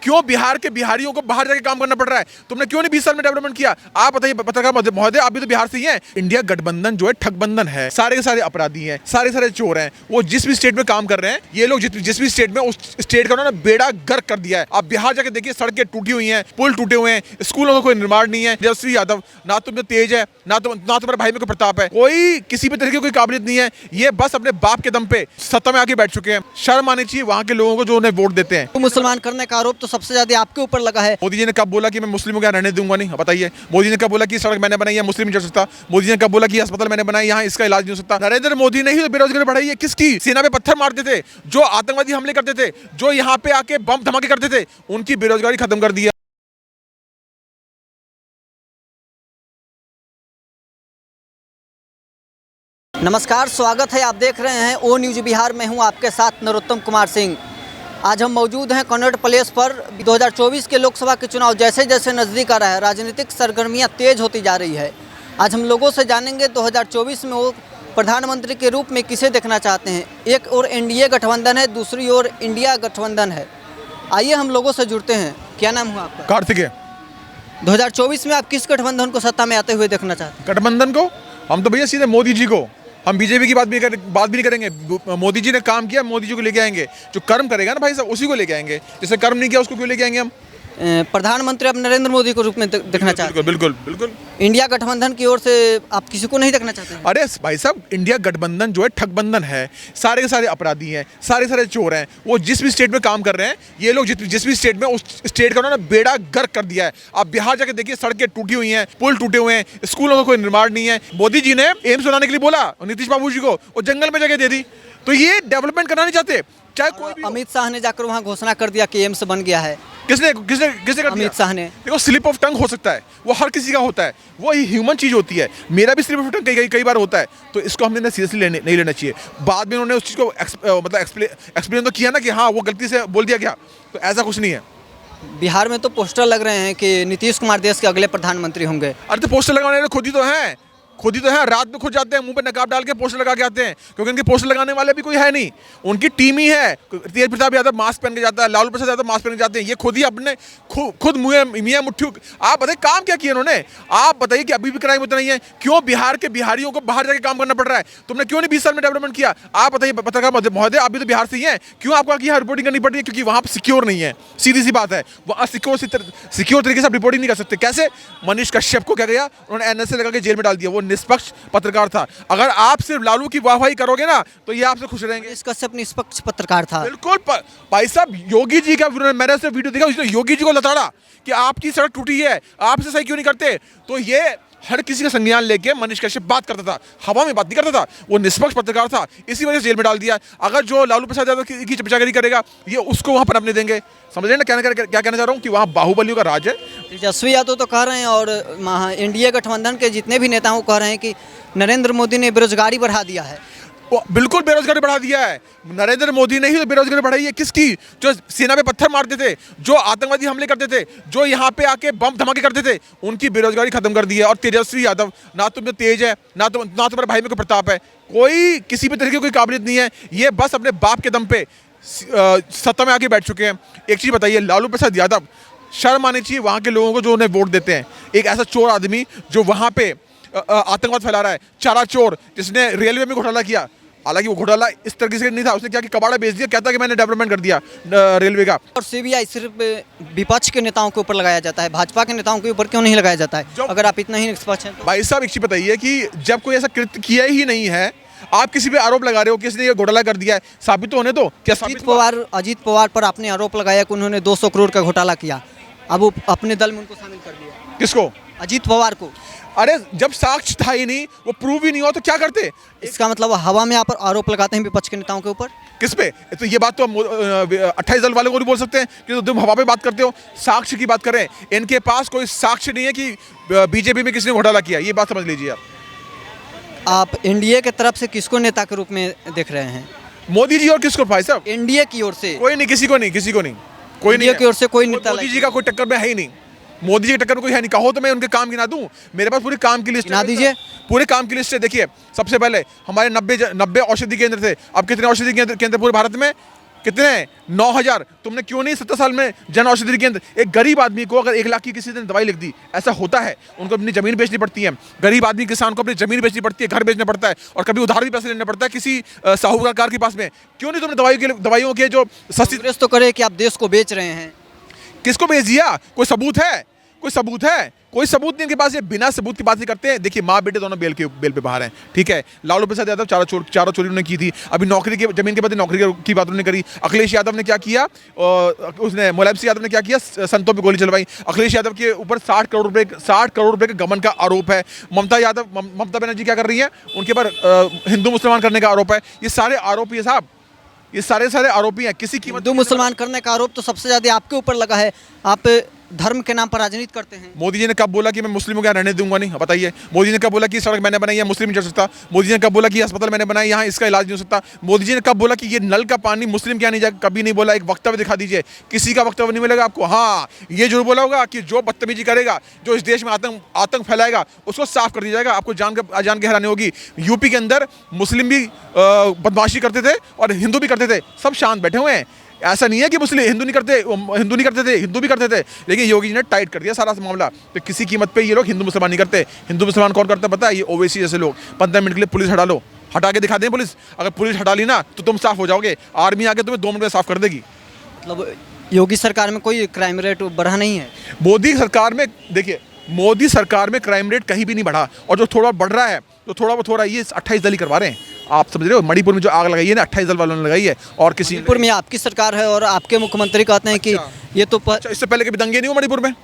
क्यों बिहार के बिहारियों को बाहर जाके काम करना पड़ रहा है? तुमने क्यों नहीं 20 साल में डेवलपमेंट किया? आप बताइए पत्रकार महोदय, आप भी तो बिहार से ही हैं। इंडिया गठबंधन जो है ठगबंधन है, सारे के सारे अपराधी हैं, सारे सारे चोर हैं। वो जिस भी स्टेट में काम कर रहे हैं, ये लोग जिस भी स्टेट में, उस स्टेट का उन्होंने बेड़ा गर्क कर दिया है। आप बिहार जाके देखिए, सड़कें टूटी हुई हैं, पुल टूटे हुए हैं, स्कूलों का कोई निर्माण नहीं है। तेजस्वी यादव, ना तुम में तेज है, ना तुम्हारे भाई में कोई प्रताप है, कोई किसी भी तरह की कोई काबिलियत नहीं है। ये बस अपने बाप के दम पे सत्ता में आके बैठ चुके हैं। शर्म आनी चाहिए वहां के लोगों को जो उन्हें वोट देते हैं। तो मुसलमान करने का आरोप तो सबसे ज्यादा आपके ऊपर लगा है। मोदी जी ने कब बोला कि मैं मुस्लिमों को यहाँ रहने दूंगा? नहीं, बताइए। मोदी जी ने कब बोला कि सड़क मैंने बनाई है, मुस्लिम नहीं चढ़ सकता? मोदी जी ने कब बोला कि अस्पताल मैंने बनाई, यहाँ इसका इलाज नहीं हो सकता? नरेंद्र मोदी ने ही तो बेरोजगारी बढ़ाई है। किसकी? सेना पे पत्थर मारते थे, जो आतंकवादी हमले करते थे, जो यहाँ पे आके बम धमाके करते थे, उनकी बेरोजगारी खत्म कर दी है। नमस्कार, स्वागत है। आप देख रहे हैं ओ न्यूज बिहार में हूं आपके साथ नरोत्तम कुमार सिंह। आज हम मौजूद हैं कॉन्वेंट प्लेस पर। 2024 के लोकसभा के चुनाव जैसे जैसे नज़दीक आ रहा है, राजनीतिक सरगर्मियां तेज होती जा रही है। आज हम लोगों से जानेंगे 2024 में वो प्रधानमंत्री के रूप में किसे देखना चाहते हैं। एक और एनडीए गठबंधन है, दूसरी ओर इंडिया गठबंधन है। आइए हम लोगों से जुड़ते हैं। क्या नाम हुआ आपका? कार्तिकेय। 2024 में आप किस गठबंधन को सत्ता में आते हुए देखना चाहते हैं? गठबंधन को हम तो भैया सीधे मोदी जी को, हम बीजेपी की बात भी नहीं करेंगे। मोदी जी ने काम किया, मोदी जी को लेके आएंगे। जो कर्म करेगा ना भाई साहब, उसी को लेके आएंगे। जिसने कर्म नहीं किया उसको क्यों लेके आएंगे हम? प्रधानमंत्री अब नरेंद्र मोदी के रूप में देखना चाहते हैं। बिल्कुल बिल्कुल। इंडिया गठबंधन की ओर से आप किसी को नहीं देखना चाहते हैं? अरे भाई साहब, इंडिया गठबंधन जो है ठगबंधन है, सारे के सारे अपराधी हैं, सारे सारे चोर हैं। वो जिस भी स्टेट में काम कर रहे हैं, ये लोग जिस भी स्टेट में, उस स्टेट का उन्होंने बेड़ा गर्क कर दिया है। आप बिहार जाके देखिए, सड़कें टूटी हुई हैं, पुल टूटे हुए हैं, स्कूलों का कोई निर्माण नहीं है। मोदी जी ने एम्स बनाने के लिए बोला नीतीश बाबू जी को, और जंगल में जगह दे दी। तो ये डेवलपमेंट करना नहीं चाहते, चाहे कोई भी। अमित शाह ने जाकर वहां घोषणा कर दिया कि एम्स बन गया है। किसने किसने किसने कर दिया? अमित शाह ने। देखो, स्लिप ऑफ टंग हो सकता है, वो हर किसी का होता है, वो ह्यूमन चीज होती है। मेरा भी स्लिप ऑफ टंग कई बार होता है, तो इसको हमने सीरियसली नहीं लेना चाहिए। बाद में उन्होंने उस चीज़ को मतलब एक्सप्लेन तो किया ना कि हाँ वो गलती से बोल दिया गया, तो ऐसा कुछ नहीं है। बिहार में तो पोस्टर लग रहे हैं कि नीतीश कुमार देश के अगले प्रधानमंत्री होंगे। अरे तो पोस्टर लगाने वाले खुद ही तो हैं, रात में खुद जाते हैं, मुंह पे नकाब डाल के पोस्टर लगा के आते हैं, क्योंकि उनके पोस्टर लगाने वाले भी कोई है नहीं, उनकी टीम ही है। तेज प्रताप यादव मास्क पहन के जाता है, लालू प्रसाद यादव मास्क पहन के जाते हैं। ये खुद ही अपने खुद मियां मुट्ठी। आप बताइए काम क्या किया इन्होंने? आप बताइए कि अभी भी क्राइम उतना ही है। क्यों बिहार के बिहारियों को बाहर जाके काम करना पड़ रहा है? तुमने क्यों नहीं 20 साल में डेवलपमेंट किया? आप बताइए पत्रकार महोदय, आप भी तो बिहार से ही हैं। क्यों आपको यहाँ रिपोर्टिंग करनी पड़ रही है? क्योंकि वहाँ सिक्योर नहीं है, सीधी सी बात है। वहाँ सिक्योर तरीके से आप रिपोर्टिंग नहीं कर सकते। कैसे? मनीष कश्यप को क्या गया, उन्होंने एनएसए लगा के जेल में डाल दिया। वो निष्पक्ष पत्रकार था। अगर आप सिर्फ लालू की वाहवाही करोगे ना, तो ये आपसे खुश रहेंगे। इसका सिर्फ निष्पक्ष पत्रकार था। बिल्कुल भाई साहब, योगी जी का मैंने से वीडियो देखा, उसने योगी जी को लताड़ा कि आपकी सड़क टूटी है, आपसे सही क्यों नहीं करते? तो ये हर किसी का संज्ञान लेके मनीष कश्यप बात करता था, हवा में बात नहीं करता था। वो निष्पक्ष पत्रकार था, इसी वजह से जेल में डाल दिया। अगर जो लालू प्रसाद यादव की चमचागिरी करेगा, ये उसको वहां पर अपने देंगे। समझ रहे ना क्या कहना चाह रहा हूँ? कि वहाँ बाहुबलियों का राज है। तेजस्वी यादव तो कह रहे हैं और एनडीए गठबंधन के जितने भी नेता कह रहे हैं कि नरेंद्र मोदी ने बेरोजगारी बढ़ा दिया है। बिल्कुल बेरोजगारी बढ़ा दिया है। नरेंद्र मोदी ने ही तो बेरोजगारी बढ़ाई है। किसकी? जो सेना पे पत्थर मारते थे, जो आतंकवादी हमले करते थे, जो यहाँ पे आके बम धमाके करते थे, उनकी बेरोजगारी खत्म कर दी है। और तेजस्वी यादव, ना तुम में तेज है, ना तुम्हारे भाई में कोई प्रताप है, कोई किसी भी तरह की कोई काबिलियत नहीं है। ये बस अपने बाप के दम पे सत्ता में आके बैठ चुके हैं। एक चीज़ बताइए, लालू प्रसाद यादव, शर्म आनी चाहिए वहाँ के लोगों को जो उन्हें वोट देते हैं। एक ऐसा चोर आदमी जो वहाँ पे आतंकवाद फैला रहा है, चारा चोर, जिसने रेलवे में घोटाला किया। हालांकि वो घोटाला इस तरीके से नहीं था, उसने क्या कि कबाड़ा बेच दिया, कहता कि मैंने डेवलपमेंट कर दिया रेलवे का। और सीबीआई सिर्फ विपक्ष के नेताओं के ऊपर लगाया जाता है, भाजपा के नेताओं के ऊपर क्यों नहीं लगाया जाता है? अगर आप इतना ही निष्पक्ष हैं। भाई साहब, एक चीज बताइए कि जब कोई ऐसा कृत्य किया ही नहीं है, आप किसी पे आरोप लगा रहे हो कि इसने ये घोटाला कर दिया है, साबित तो होने दो। क्या अजीत पवार पर आपने आरोप लगाया कि उन्होंने 200 करोड़ का घोटाला किया, अब वो अपने दल में उनको शामिल कर दिया। किसको? अजीत पवार को। अरे जब साक्ष्य था ही नहीं, वो प्रूव ही नहीं हुआ, तो क्या करते? इसका मतलब हवा में यहाँ पर आरोप लगाते हैं विपक्ष के नेताओं के ऊपर। किस पे? तो ये बात तो 28 दल वालों को भी बोल सकते हैं कि तुम हवा पे बात करते हो। साक्ष्य की बात करें, इनके पास कोई साक्ष्य नहीं है कि बीजेपी में किसने घोटाला किया। ये बात समझ लीजिए आप एनडीए की तरफ से किसको नेता के रूप में देख रहे हैं? मोदी जी। और किसको भाई साहब? एनडीए की ओर से कोई नहीं, किसी को नहीं, कोई नहीं की ओर से कोई नेता। मोदी जी का कोई टक्कर में है ही नहीं। मोदी जी की टक्कर में कोई है नहीं। कहो तो मैं उनके काम गिना दूं, मेरे पास पूरी काम की लिस्ट गिना दीजिए। पूरे काम की लिस्ट है। देखिए, सबसे पहले हमारे 90 औषधि केंद्र थे। अब कितने औषधि केंद्र पूरे भारत में? कितने 9,000। तुमने क्यों नहीं 70 साल में जन औषधि केंद्र, एक गरीब आदमी को अगर 1 लाख की किसी ने दवाई लिख दी, ऐसा होता है, उनको अपनी जमीन बेचनी पड़ती है। गरीब आदमी किसान को अपनी जमीन बेचनी पड़ती है, घर बेचना पड़ता है, और कभी उधार भी पैसे लेना पड़ता है किसी साहूकार के पास में। क्यों नहीं तुमने दवाइयों के जो सस्ती, कांग्रेस तो करे कि आप देश को बेच रहे हैं। किसको बेच दिया? कोई सबूत है? कोई सबूत है? कोई सबूत नहीं इनके पास। ये बिना सबूत की बात नहीं करते हैं। देखिए, माँ बेटे दोनों बेल पे बाहर हैं, ठीक है। लालू प्रसाद यादव चारों चोरी उन्होंने की थी। अभी नौकरी की, जमीन के बदले नौकरी की बात उन्होंने करी। अखिलेश यादव ने क्या किया? उसने मुलायम सिंह यादव ने क्या किया? संतों पे गोली चलवाई। अखिलेश यादव के ऊपर 60 करोड़ रुपए का गबन का आरोप है। ममता बनर्जी क्या कर रही है? उनके ऊपर हिंदू मुसलमान करने का आरोप है। ये सारे आरोपी है साहब, ये सारे आरोपी हैं। किसी कीमत हिंदू मुसलमान करने का आरोप तो सबसे ज़्यादा आपके ऊपर लगा है। आप धर्म के नाम पर राजनीति करते हैं। मोदी जी ने कब बोला कि मैं मुस्लिमों को यहाँ रहने दूंगा नहीं? बताइए। मोदी ने कब बोला कि सड़क मैंने बनाई है, मुस्लिम नहीं चढ़ सकता? मोदी जी ने कब बोला कि अस्पताल मैंने बनाई, यहाँ इसका इलाज नहीं हो सकता? मोदी जी ने कब बोला कि ये नल का पानी मुस्लिम क्या नहीं जाएगा? कभी नहीं बोला। एक वक्तव्य दिखा दीजिए, किसी का वक्तव्य नहीं मिलेगा आपको। हाँ, ये जरूर बोला होगा कि जो बदतमीजी करेगा, जो इस देश में आतंक फैलाएगा, उसको साफ कर दिया जाएगा। आपको जान के हैरानी होगी, यूपी के अंदर मुस्लिम भी बदमाशी करते थे और हिंदू भी करते थे, सब शांत बैठे हुए हैं। ऐसा नहीं है कि मुस्लिम हिंदू नहीं करते थे, हिंदू भी करते थे, लेकिन योगी जी ने टाइट कर दिया सारा मामला। तो किसी कीमत पे ये लोग हिंदू मुसलमान नहीं करते। हिंदू मुसलमान कौन करता है पता है? ये ओवैसी जैसे लोग। 15 मिनट के लिए पुलिस हटा लो, हटा के दिखा दें पुलिस। अगर पुलिस हटा ली ना तो तुम साफ हो जाओगे। आर्मी आके तुम्हें 2 मिनट में साफ कर देगी। मतलब योगी सरकार में कोई क्राइम रेट बढ़ा नहीं है? मोदी सरकार में, देखिए, मोदी सरकार में क्राइम रेट कहीं भी नहीं बढ़ा, और जो थोड़ा बढ़ रहा है, तो थोड़ा बहुत हो रहा है, ये 28 दल ही करवा रहे हैं। आप समझ रहे हो? मणिपुर में जो आग लगाई है ना, 28 दल वालों ने लगाई है, और किसी मणिपुर में आपकी सरकार है और आपके मुख्यमंत्री कहते हैं कि ये तो अच्छा, इससे पहले कभी दंगे नहीं हुए मणिपुर में?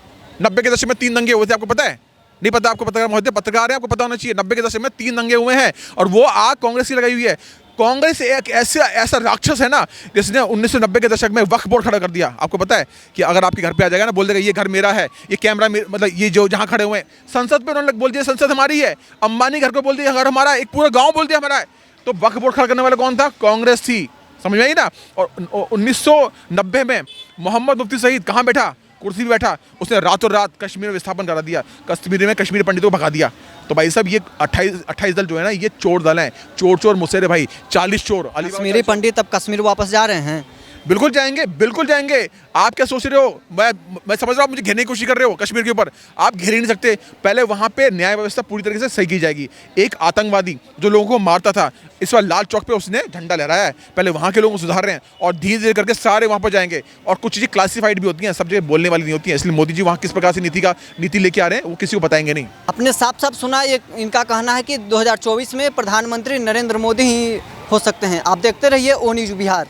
90 के दशक में 3 दंगे हुए थे, आपको पता है? नहीं पता आपको? पत्रकार है, आपको पता होना चाहिए। 90 के दशक में 3 दंगे हुए हैं, और वो आग कांग्रेस की लगाई हुई है। कांग्रेस एक ऐसा राक्षस है ना, जिसने 1990 के दशक में वक्फ बोर्ड खड़ा कर दिया। आपको पता है कि अगर आपके घर पे आ जाएगा ना, बोल देगा ये घर मेरा है, ये कैमरा मतलब ये जो जहाँ खड़े हुए हैं, संसद पे उन्होंने बोल दिया संसद हमारी है। अंबानी घर को बोल दिया घर हमारा है, एक पूरा गाँव बोल दिया हमारा है। तो वक्फ बोर्ड खड़ा करने वाला कौन था? कांग्रेस थी। समझ में आई ना? और 1990 में मोहम्मद मुफ्ती सईद कहाँ बैठा? कुर्सी पे बैठा। उसने रातों रात कश्मीर में विस्थापन करा दिया, कश्मीर में कश्मीरी पंडितों को भगा दिया। तो भाई साहब, ये 28 दल जो है ना, ये चोर दल हैं। चोर मुसेरे भाई, 40 चोर। कश्मीरी पंडित अब कश्मीर वापस जा रहे हैं। बिल्कुल जाएंगे, बिल्कुल जाएंगे। आप क्या सोच रहे हो? मैं समझ रहा हूँ आप मुझे घेरने की कोशिश कर रहे हो कश्मीर के ऊपर। आप घेर ही नहीं सकते। पहले वहाँ पे न्याय व्यवस्था पूरी तरीके से सही की जाएगी। एक आतंकवादी जो लोगों को मारता था, इस बार लाल चौक पे उसने झंडा लहराया है। पहले वहाँ के लोगों को सुधार रहे हैं, और धीरे धीरे करके सारे वहाँ पर जाएंगे। और कुछ चीज़ें क्लासिफाइड भी होती हैं, सब जगह बोलने वाली नहीं होती हैं। इसलिए मोदी जी वहाँ किस प्रकार से नीति लेके आ रहे हैं, वो किसी को बताएंगे नहीं। अपने साफ साफ सुना, ये इनका कहना है कि 2024 में प्रधानमंत्री नरेंद्र मोदी ही हो सकते हैं। आप देखते रहिए ओ न्यूज़ बिहार।